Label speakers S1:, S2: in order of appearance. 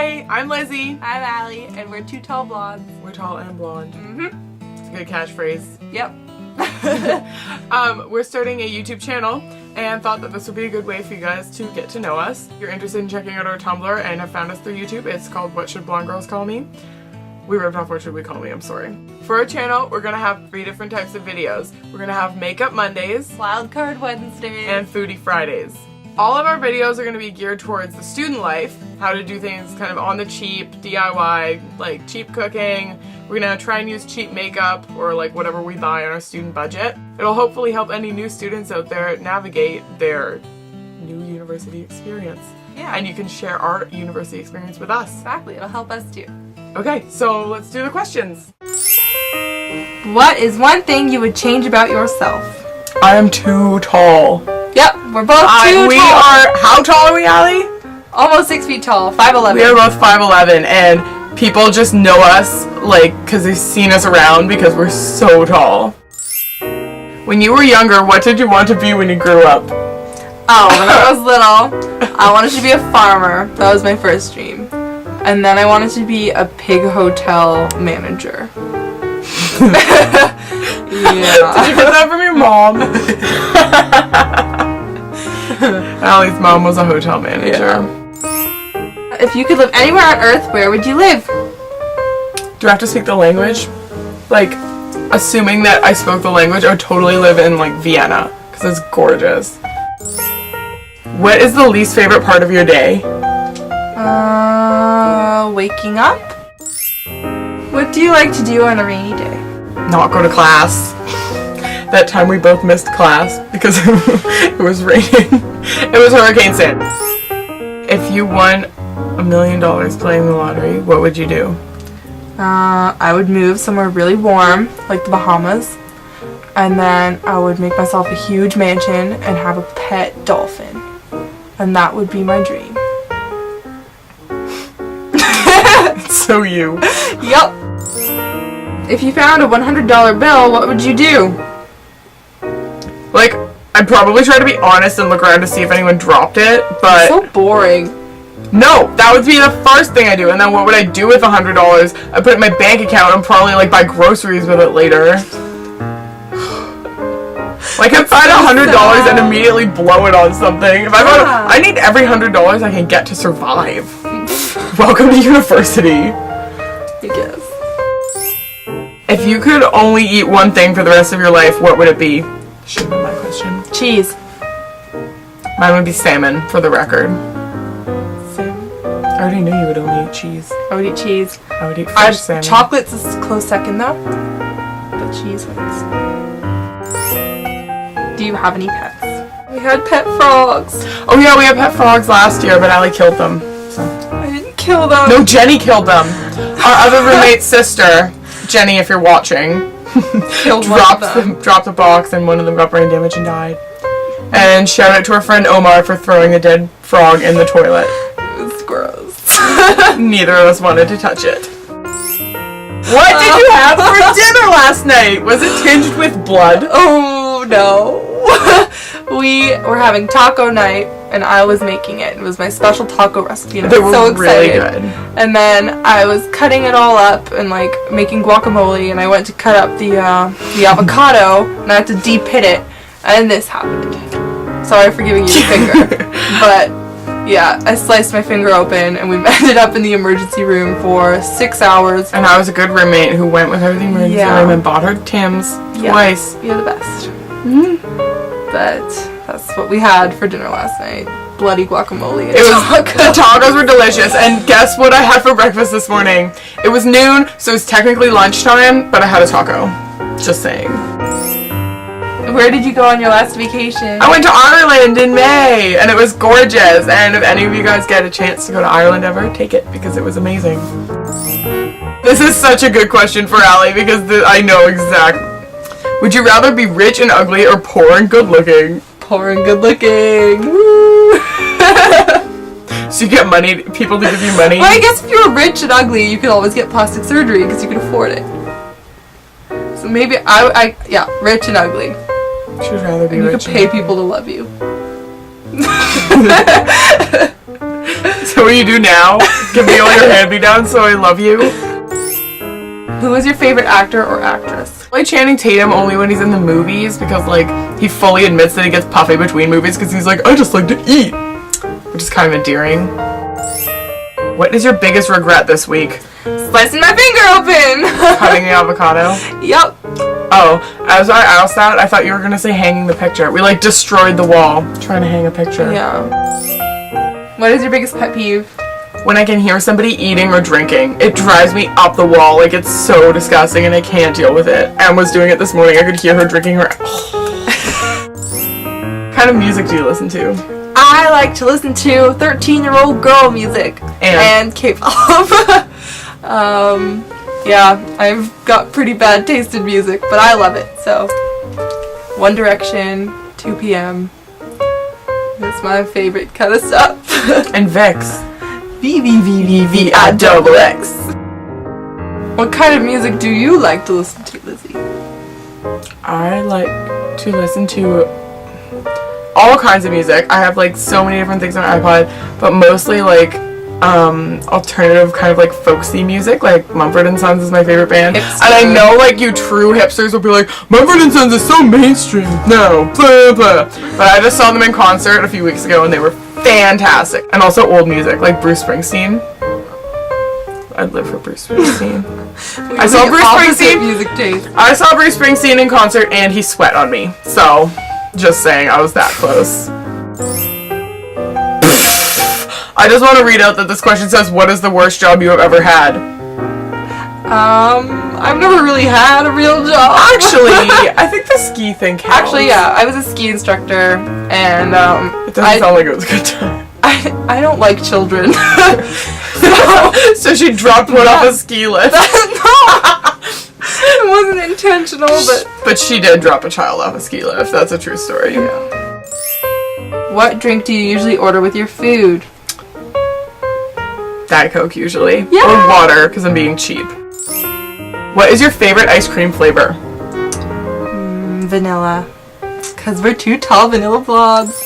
S1: Hi, I'm Lizzie.
S2: I'm Ali, and we're Two Tall Blondes.
S1: We're tall and blonde.
S2: Mm-hmm.
S1: It's a good catchphrase.
S2: Yep.
S1: We're starting a YouTube channel and thought that this would be a good way for you guys to get to know us. If you're interested in checking out our Tumblr and have found us through YouTube, it's called What Should Blonde Girls Call Me? We ripped off What Should We Call Me, I'm sorry. For our channel, we're gonna have 3 different types of videos. We're gonna have Makeup Mondays,
S2: Wildcard Wednesdays,
S1: and Foodie Fridays. All of our videos are going to be geared towards the student life, how to do things kind of on the cheap, DIY, like cheap cooking. We're going to try and use cheap makeup or like whatever we buy on our student budget. It'll hopefully help any new students out there navigate their new university experience.
S2: Yeah.
S1: And you can share our university experience with us.
S2: Exactly, it'll help us too.
S1: Okay, so let's do the questions.
S2: What is one thing you would change about yourself?
S1: I am too tall.
S2: Yep, we're both too
S1: We
S2: tall.
S1: are, how tall are we, Ali?
S2: Almost 6 feet tall, 5'11".
S1: We are both 5'11", and people just know us, like, because they've seen us around because we're so tall. When you were younger, what did you want to be when you grew up?
S2: Oh, when I was little, I wanted to be a farmer. That was my first dream. And then I wanted to be a pig hotel manager. Yeah.
S1: Did you get that from your mom? Allie's mom was a hotel manager.
S2: Yeah. If you could live anywhere on Earth, where would you live?
S1: Do I have to speak the language? Like, assuming that I spoke the language, I would totally live in, like, Vienna, because it's gorgeous. What is the least favorite part of your day?
S2: Waking up. What do you like to do on a rainy day?
S1: Not go to class. That time we both missed class because it was raining. It was Hurricane Sandy. If you won $1 million playing the lottery, what would you do?
S2: I would move somewhere really warm, like the Bahamas, and then I would make myself a huge mansion and have a pet dolphin. And that would be my dream.
S1: It's so you.
S2: Yep. If you found a $100 bill, what would you do?
S1: Like, I'd probably try to be honest and look around to see if anyone dropped it, but...
S2: So boring.
S1: No, that would be the first thing I do. And then what would I do with $100? I put it in my bank account and probably, like, buy groceries with it later. Like, I'd find $100 and immediately blow it on something. If I need every $100 I can get to survive. Welcome to university.
S2: I guess.
S1: If you could only eat one thing for the rest of your life, what would it be? Should have been my question.
S2: Cheese.
S1: Mine would be salmon, for the record.
S2: Salmon.
S1: I already knew you would only eat cheese.
S2: I would eat cheese.
S1: I would eat fresh salmon.
S2: Chocolate's a close second though, but cheese wins. Do you have any pets? We had pet frogs.
S1: Oh yeah, we had pet frogs last year, but Allie killed them. So.
S2: I didn't kill them.
S1: No, Jenny killed them. Our other roommate's sister, Jenny, if you're watching, dropped a box and one of them got brain damage and died. And shout out to our friend Omar for throwing a dead frog in the toilet.
S2: It was gross.
S1: Neither of us wanted to touch it. What did you have for dinner last night? Was it tinged with blood?
S2: Oh no. We were having taco night and I was making it. It was my special taco recipe and I was so excited.
S1: Really good.
S2: And then I was cutting it all up and like making guacamole and I went to cut up the avocado and I had to de-pit it and this happened. Sorry for giving you a finger. But yeah, I sliced my finger open and we ended up in the emergency room for 6 hours.
S1: And I was a good roommate who went with her to the emergency room and bought her Tim's twice.
S2: You're the best. But that's what we had for dinner last night. Bloody guacamole.
S1: The tacos were delicious, and guess what I had for breakfast this morning? It was noon, so it's technically lunchtime, but I had a taco. Just saying.
S2: Where did you go on your last vacation?
S1: I went to Ireland in May, and it was gorgeous. And if any of you guys get a chance to go to Ireland ever, take it, because it was amazing. This is such a good question for Allie, because I know exactly. Would you rather be rich and ugly or poor and good looking?
S2: Poor and good looking. Woo!
S1: So you get money, people to give you money?
S2: Well, I guess if you were rich and ugly, you could always get plastic surgery because you could afford it. So maybe yeah, rich and ugly.
S1: Should rather be
S2: and
S1: rich.
S2: You could pay people to love you.
S1: So what you do now? Give me all your hand-me-downs so I love you.
S2: Who is your favorite actor or actress?
S1: I like Channing Tatum only when he's in the movies because, like, he fully admits that he gets puffy between movies because he's like, I just like to eat. Which is kind of endearing. What is your biggest regret this week?
S2: Slicing my finger open!
S1: Cutting the avocado?
S2: Yep.
S1: Oh, as I asked that, I thought you were going to say hanging the picture. We, like, destroyed the wall trying to hang a picture.
S2: Yeah. What is your biggest pet peeve?
S1: When I can hear somebody eating or drinking, it drives me up the wall. Like, it's so disgusting and I can't deal with it. Em was doing it this morning. I could hear her drinking her... What kind of music do you listen to?
S2: I like to listen to 13-year-old girl music. And K-pop. Yeah, I've got pretty bad taste in music, but I love it, so. One Direction, 2 PM. That's my favorite kind of stuff.
S1: And Vicks.
S2: VVVVVIXX. What kind of music do you like to listen to, Lizzie?
S1: I like to listen to all kinds of music. I have like so many different things on my iPod, but mostly like alternative kind of like folksy music. Like Mumford and Sons is my favorite band.
S2: Hipster.
S1: And I know like you true hipsters will be like, Mumford and Sons is so mainstream. No, blah, blah. But I just saw them in concert a few weeks ago and they were fantastic. And also old music like Bruce Springsteen. I'd live for Bruce Springsteen. I saw Bruce Springsteen.
S2: Music taste.
S1: I saw Bruce Springsteen in concert and he sweat on me. So, just saying, I was that close. I just want to read out that this question says, what is the worst job you have ever had?
S2: I've never really had a real job.
S1: Actually, I think the ski thing counts.
S2: Actually, yeah, I was a ski instructor, and
S1: it doesn't sound like it was a good time.
S2: I don't like children.
S1: So she dropped one off a ski lift.
S2: No! It wasn't intentional,
S1: But she did drop a child off a ski lift. That's a true story.
S2: Yeah. What drink do you usually order with your food?
S1: Diet Coke usually.
S2: Yeah.
S1: Or water, because I'm being cheap. What is your favorite ice cream flavor?
S2: Vanilla. Because we're 2 tall vanilla blondes.